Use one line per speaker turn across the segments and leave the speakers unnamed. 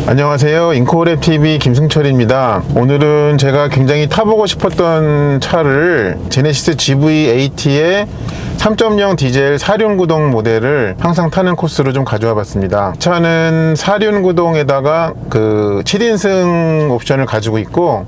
안녕하세요. 인코랩TV 김승철입니다. 오늘은 제가 굉장히 타보고 싶었던 차를 제네시스 GV80의 3.0 디젤 4륜구동 모델을 항상 타는 코스로 좀 가져와 봤습니다. 차는 4륜구동에다가 그 7인승 옵션을 가지고 있고,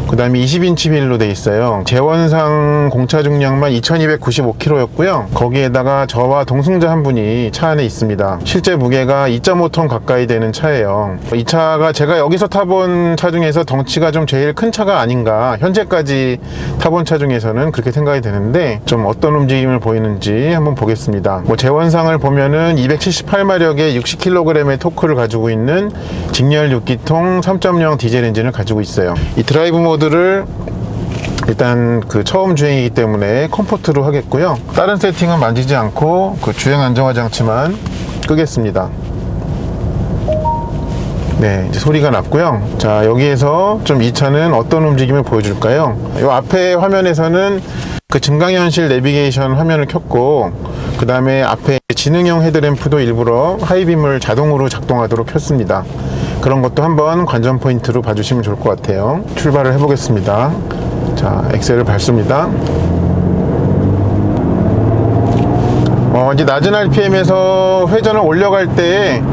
그 다음에 20인치 휠로 돼 있어요. 재원상 공차 중량만 2295kg였고요. 거기에다가 저와 동승자 한 분이 차 안에 있습니다. 실제 무게가 2.5톤 가까이 되는 차예요. 이 차가 제가 여기서 타본 차 중에서 덩치가 좀 제일 큰 차가 아닌가, 현재까지 타본 차 중에서는 그렇게 생각이 되는데, 좀 어떤 움직임을 보이는지 한번 보겠습니다. 재원상을 보면은 278마력의 60kg의 토크를 가지고 있는 직렬 6기통 3.0 디젤 엔진을 가지고 있어요. 이 드라이브 모드를 일단 그 처음 주행이기 때문에 컴포트로 하겠고요. 다른 세팅은 만지지 않고 그 주행 안정화 장치만 끄겠습니다. 네, 이제 소리가 났고요. 자, 여기에서 좀 이 차는 어떤 움직임을 보여줄까요? 이 앞에 화면에서는 그 증강현실 내비게이션 화면을 켰고, 그 다음에 앞에 지능형 헤드램프도 일부러 하이빔을 자동으로 작동하도록 켰습니다. 그런 것도 한번 관전 포인트로 봐주시면 좋을 것 같아요. 출발을 해보겠습니다. 자, 엑셀을 밟습니다. 이제 낮은 RPM에서 회전을 올려갈 때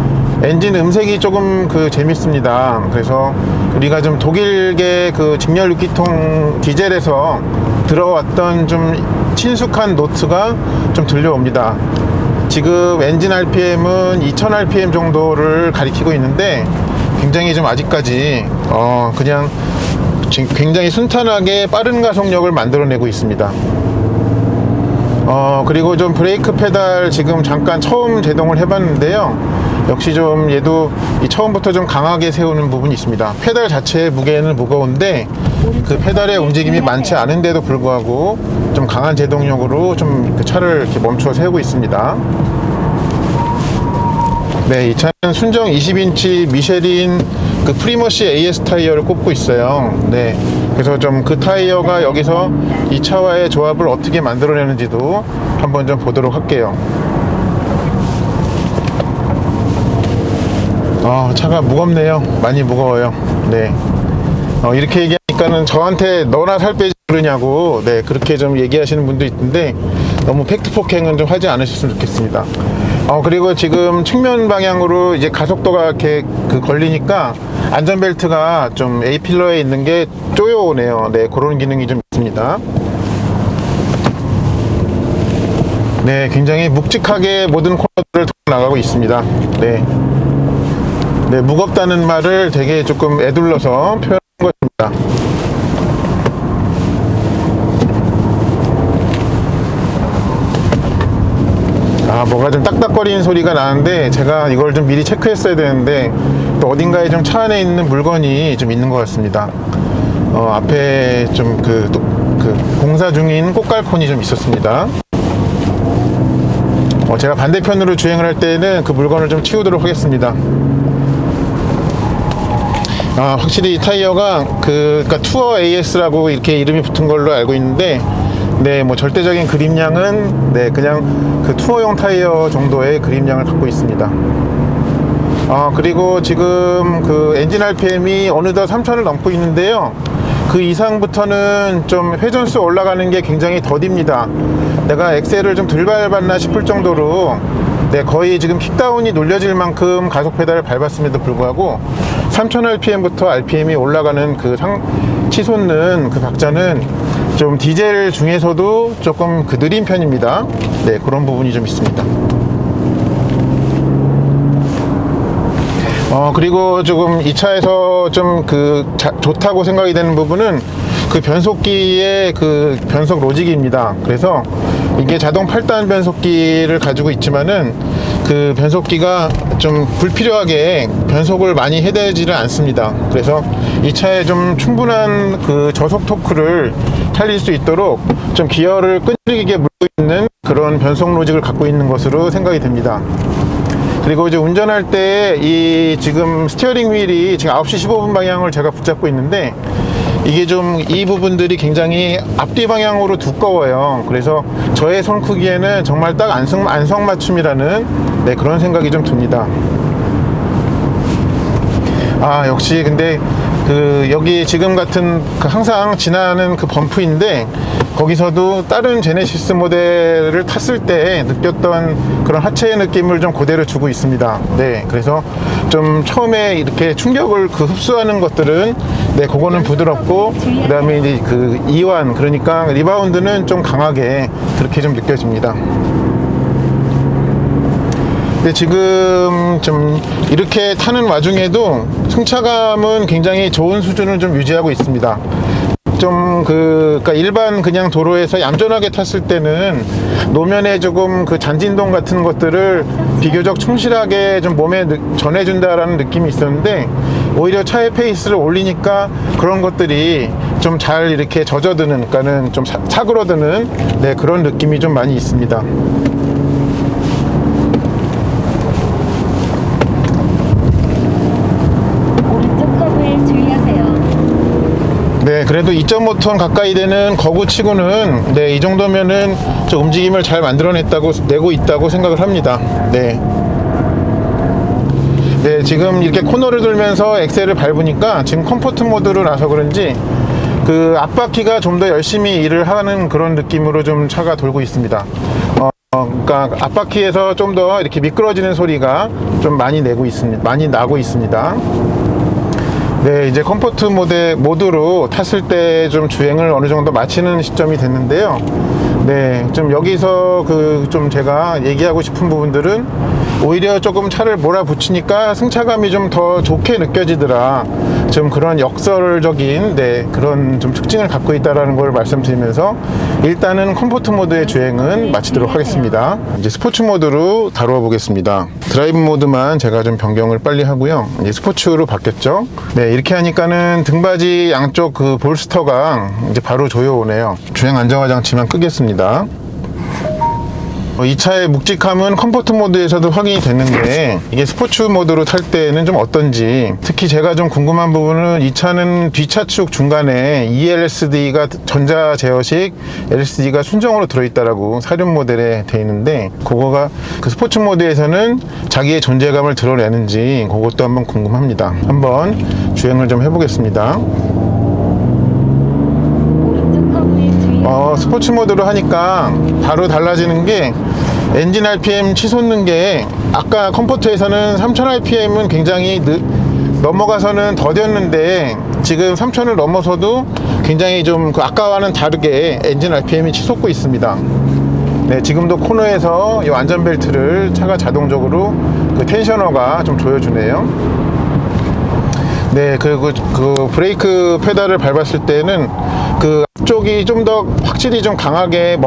엔진 음색이 조금 재밌습니다. 그래서 우리가 좀 독일계 그 직렬 6기통 디젤에서 들어왔던 좀 친숙한 노트가 좀 들려옵니다. 지금 엔진 RPM은 2000rpm 정도를 가리키고 있는데, 굉장히 좀 아직까지 그냥 굉장히 순탄하게 빠른 가속력을 만들어내고 있습니다. 그리고 좀 브레이크 페달 지금 잠깐 처음 제동을 해봤는데요. 역시 좀 얘도 처음부터 좀 강하게 세우는 부분이 있습니다. 페달 자체의 무게는 무거운데 그 페달의 움직임이 많지 않은데도 불구하고 좀 강한 제동력으로 좀 그 차를 이렇게 멈춰 세우고 있습니다. 네, 이 차는 순정 20인치 미쉐린 그 프리머시 AS 타이어를 꼽고 있어요. 네, 그래서 좀 그 타이어가 여기서 이 차와의 조합을 어떻게 만들어내는지도 한번 좀 보도록 할게요. 차가 무겁네요. 많이 무거워요. 네, 이렇게 얘기하니까는 저한테 너나 살 빼지 그러냐고, 네, 그렇게 좀 얘기하시는 분도 있던데, 너무 팩트 폭행은 좀 하지 않으셨으면 좋겠습니다. 그리고 지금 측면 방향으로 이제 가속도가 이렇게 걸리니까 안전벨트가 좀 A필러에 있는 게 쪼여오네요. 네, 그런 기능이 좀 있습니다. 네, 굉장히 묵직하게 모든 코너들을 나가고 있습니다. 네. 네, 무겁다는 말을 되게 조금 애둘러서 표현한 것입니다. 뭐가 좀 딱딱거리는 소리가 나는데, 제가 이걸 좀 미리 체크했어야 되는데, 또 어딘가에 좀 차 안에 있는 물건이 좀 있는 것 같습니다. 앞에 좀 공사 중인 꽃갈콘이 좀 있었습니다. 제가 반대편으로 주행을 할 때는 그 물건을 좀 치우도록 하겠습니다. 확실히 이 타이어가 그러니까 투어 AS라고 이렇게 이름이 붙은 걸로 알고 있는데, 네, 절대적인 그립량은 네, 그냥 그 투어용 타이어 정도의 그립량을 갖고 있습니다. 그리고 지금 그 엔진 RPM이 어느덧 3000을 넘고 있는데요. 그 이상부터는 좀 회전수 올라가는 게 굉장히 더딥니다. 내가 엑셀을 좀 덜 밟았나 싶을 정도로, 네, 거의 지금 킥다운이 눌려질 만큼 가속 페달을 밟았음에도 불구하고 3000rpm부터 RPM이 올라가는 그 치솟는 그 박자는 좀 디젤 중에서도 조금 느린 편입니다. 네, 그런 부분이 좀 있습니다. 그리고 조금 이 차에서 좀 좋다고 생각이 되는 부분은 그 변속기의 그 변속 로직입니다. 그래서 이게 자동 8단 변속기를 가지고 있지만은 그 변속기가 좀 불필요하게 변속을 많이 해대지를 않습니다. 그래서 이 차에 좀 충분한 그 저속 토크를 살릴 수 있도록 좀 기어를 끈질기게 물고 있는 그런 변속 로직을 갖고 있는 것으로 생각이 됩니다. 그리고 이제 운전할 때 이 지금 스티어링 휠이 지금 9시 15분 방향을 제가 붙잡고 있는데, 이게 좀 이 부분들이 굉장히 앞뒤 방향으로 두꺼워요. 그래서 저의 손 크기에는 정말 딱 안성맞춤이라는, 네, 그런 생각이 좀 듭니다. 아, 역시 근데 여기 지금 같은 항상 지나는 그 범프인데 거기서도 다른 제네시스 모델을 탔을 때 느꼈던 그런 하체의 느낌을 좀 그대로 주고 있습니다. 네, 그래서 좀 처음에 이렇게 충격을 흡수하는 것들은 네, 그거는 부드럽고 그 다음에 이제 이완, 그러니까 리바운드는 좀 강하게 그렇게 좀 느껴집니다. 근데 지금 좀 이렇게 타는 와중에도 승차감은 굉장히 좋은 수준을 좀 유지하고 있습니다. 좀 그러니까 일반 그냥 도로에서 얌전하게 탔을 때는 노면에 조금 잔진동 같은 것들을 비교적 충실하게 좀 몸에 전해준다라는 느낌이 있었는데, 오히려 차의 페이스를 올리니까 그런 것들이 좀 잘 이렇게 젖어드는, 그러니까는 좀 사그러드는 네, 그런 느낌이 좀 많이 있습니다. 네, 그래도 2.5톤 가까이 되는 거구치고는 네, 이 정도면은 좀 움직임을 잘 내고 있다고 생각을 합니다. 네. 네, 지금 이렇게 코너를 돌면서 엑셀을 밟으니까 지금 컴포트 모드로 나서 그런지 앞바퀴가 좀 더 열심히 일을 하는 그런 느낌으로 좀 차가 돌고 있습니다. 그러니까 앞바퀴에서 좀 더 이렇게 미끄러지는 소리가 좀 많이 나고 있습니다. 네, 이제 컴포트 모드로 탔을 때 좀 주행을 어느 정도 마치는 시점이 됐는데요. 네, 좀 여기서 좀 제가 얘기하고 싶은 부분들은 오히려 조금 차를 몰아붙이니까 승차감이 좀 더 좋게 느껴지더라. 좀 그런 역설적인 네, 그런 좀 특징을 갖고 있다라는 걸 말씀드리면서 일단은 컴포트 모드의 주행은 마치도록 하겠습니다. 이제 스포츠 모드로 다루어 보겠습니다. 드라이브 모드만 제가 좀 변경을 빨리 하고요. 이제 스포츠로 바뀌었죠. 네, 이렇게 하니까는 등받이 양쪽 볼스터가 이제 바로 조여오네요. 주행 안정화 장치만 끄겠습니다. 이 차의 묵직함은 컴포트 모드에서도 확인이 됐는데 이게 스포츠 모드로 탈 때는 좀 어떤지, 특히 제가 좀 궁금한 부분은 이 차는 뒷차축 중간에 ELSD가 전자 제어식 LCD가 순정으로 들어있다라고 사륜 모델에 돼 있는데, 그거가 스포츠 모드에서는 자기의 존재감을 드러내는지 그것도 한번 궁금합니다. 한번 주행을 좀 해보겠습니다. 스포츠 모드로 하니까 바로 달라지는 게 엔진 RPM 치솟는 게, 아까 컴포트에서는 3000rpm은 굉장히 넘어가서는 더뎠는데 지금 3000을 넘어서도 굉장히 좀 아까와는 다르게 엔진 RPM이 치솟고 있습니다. 네, 지금도 코너에서 이 안전벨트를 차가 자동적으로 텐셔너가 좀 조여주네요. 네, 그리고 브레이크 페달을 밟았을 때는 앞쪽이 좀 더 확실히 좀 강하게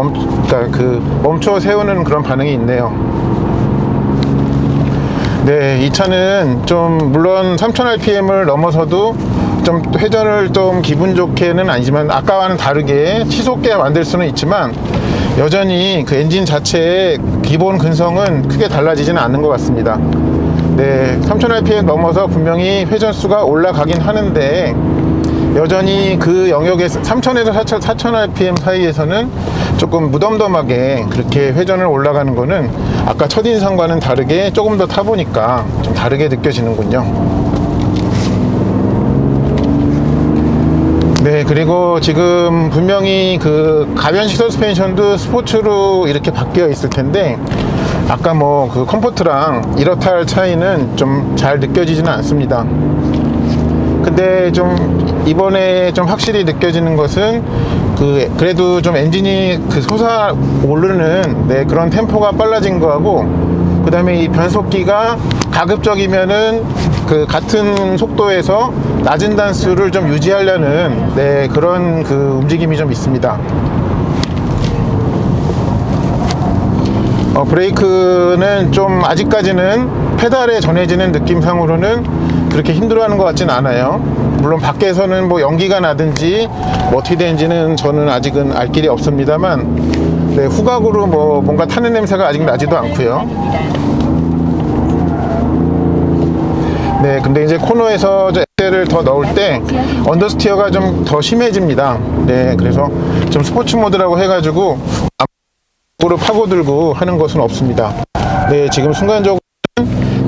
멈춰 세우는 그런 반응이 있네요. 네, 이 차는 좀 물론 3000rpm을 넘어서도 좀 회전을 좀 기분 좋게는 아니지만 아까와는 다르게 치솟게 만들 수는 있지만 여전히 엔진 자체의 기본 근성은 크게 달라지지는 않는 것 같습니다. 네, 3000rpm 넘어서 분명히 회전수가 올라가긴 하는데 여전히 영역에서 3000에서 4000rpm 사이에서는 조금 무덤덤하게 그렇게 회전을 올라가는 거는 아까 첫인상과는 다르게 조금 더 타보니까 좀 다르게 느껴지는군요. 네, 그리고 지금 분명히 가변식 서스펜션도 스포츠로 이렇게 바뀌어 있을 텐데 아까 컴포트랑 이렇다 할 차이는 좀 잘 느껴지지는 않습니다. 근데 좀 이번에 좀 확실히 느껴지는 것은 그래도 좀 엔진이 솟아오르는 네, 그런 템포가 빨라진 거하고, 그 다음에 이 변속기가 가급적이면은 같은 속도에서 낮은 단수를 좀 유지하려는 네, 그런 움직임이 좀 있습니다. 브레이크는 좀 아직까지는 페달에 전해지는 느낌상으로는 그렇게 힘들어하는 것 같진 않아요. 물론 밖에서는 연기가 나든지 어떻게 되는지는 저는 아직은 알 길이 없습니다만 네, 후각으로 뭔가 타는 냄새가 아직 나지도 않고요. 네, 근데 이제 코너에서 엑셀을 더 넣을 때 언더스티어가 좀 더 심해집니다. 네, 그래서 좀 스포츠 모드라고 해가지고 앞으로 파고들고 하는 것은 없습니다. 네, 지금 순간적으로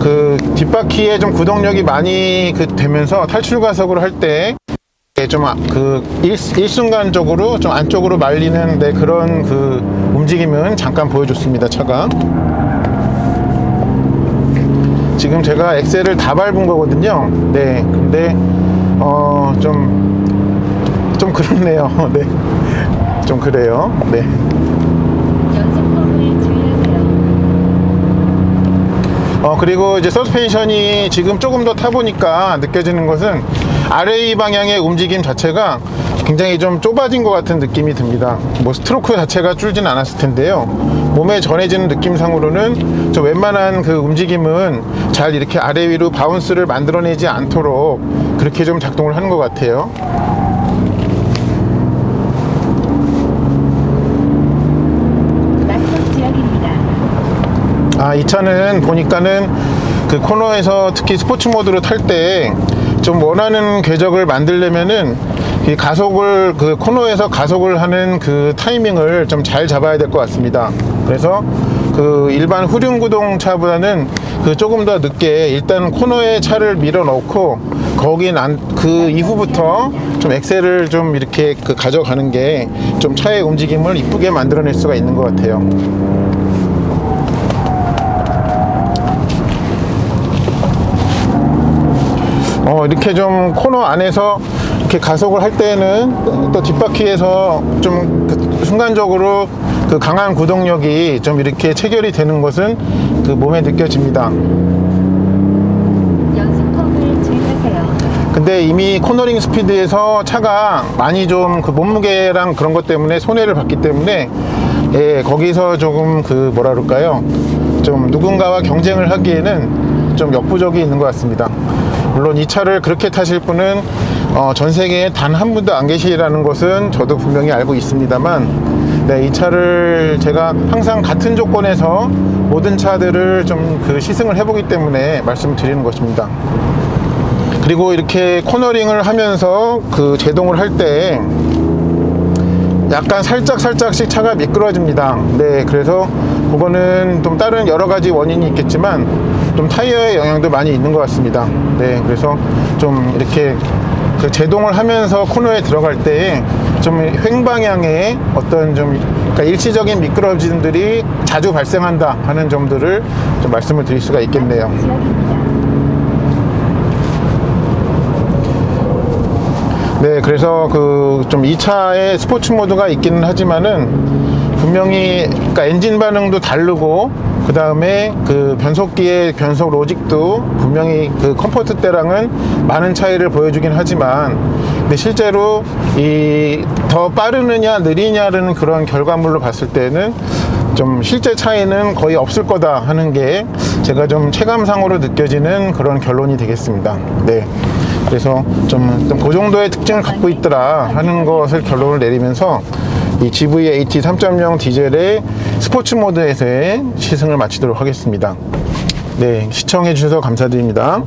그 뒷바퀴에 좀 구동력이 많이 되면서 탈출 가속을 할 때 좀 그 일순간적으로 좀 안쪽으로 말리는 그런 그 움직임은 잠깐 보여줬습니다. 차가 지금 제가 엑셀을 다 밟은 거거든요. 네, 근데 좀 그렇네요. 네, 좀 그래요. 네.
연속범을 주의하세요.
그리고 이제 서스펜션이 지금 조금 더 타보니까 느껴지는 것은 RA 방향의 움직임 자체가 굉장히 좀 좁아진 것 같은 느낌이 듭니다. 뭐 스트로크 자체가 줄진 않았을 텐데요. 몸에 전해지는 느낌상으로는 저 웬만한 그 움직임은 잘 이렇게 아래 위로 바운스를 만들어내지 않도록 그렇게 좀 작동을 하는 것 같아요.
낙석 지역입니다.
이 차는 보니까는 그 코너에서 특히 스포츠 모드로 탈 때 좀 원하는 궤적을 만들려면은 이 가속을 그 코너에서 가속을 하는 그 타이밍을 좀 잘 잡아야 될 것 같습니다. 그래서 그 일반 후륜 구동차보다는 그 조금 더 늦게 일단 코너에 차를 밀어 넣고 거기 그 이후부터 좀 엑셀을 좀 이렇게 그 가져가는 게 좀 차의 움직임을 이쁘게 만들어낼 수가 있는 것 같아요. 이렇게 좀 코너 안에서 이렇게 가속을 할 때는 또 뒷바퀴에서 좀 순간적으로 그 강한 구동력이 좀 이렇게 체결이 되는 것은 그 몸에 느껴집니다.
연속범을 주의하세요.
근데 이미 코너링 스피드에서 차가 많이 좀 그 몸무게랑 그런 것 때문에 손해를 봤기 때문에 거기서 조금 그 뭐라 그럴까요? 좀 누군가와 경쟁을 하기에는 좀 역부족이 있는 것 같습니다. 물론 이 차를 그렇게 타실 분은 전 세계에 단 한 분도 안 계시라는 것은 저도 분명히 알고 있습니다만, 이 차를 제가 항상 같은 조건에서 모든 차들을 좀 그 시승을 해보기 때문에 말씀을 드리는 것입니다. 그리고 이렇게 코너링을 하면서 그 제동을 할 때 약간 살짝씩 차가 미끄러집니다. 네, 그래서 그거는 좀 다른 여러 가지 원인이 있겠지만 좀 타이어의 영향도 많이 있는 것 같습니다. 네, 그래서 좀 이렇게 그 제동을 하면서 코너에 들어갈 때 좀 횡방향의 어떤 좀 그러니까 일시적인 미끄러짐들이 자주 발생한다 하는 점들을 좀 말씀을 드릴 수가 있겠네요.
낙석 지역입니다.
네, 그래서 그 좀 이 차에 스포츠 모드가 있기는 하지만은 분명히 그러니까 엔진 반응도 다르고 그 다음에 그 변속기의 변속 로직도 분명히 그 컴포트 때랑은 많은 차이를 보여주긴 하지만, 근데 실제로 이 더 빠르느냐 느리냐는 그런 결과물로 봤을 때는 좀 실제 차이는 거의 없을 거다 하는 게 제가 좀 체감상으로 느껴지는 그런 결론이 되겠습니다. 네. 그래서 좀 그 정도의 특징을 갖고 있더라 하는 것을 결론을 내리면서 이 GV-AT 3.0 디젤의 스포츠 모드에서의 시승을 마치도록 하겠습니다. 네, 시청해 주셔서 감사드립니다.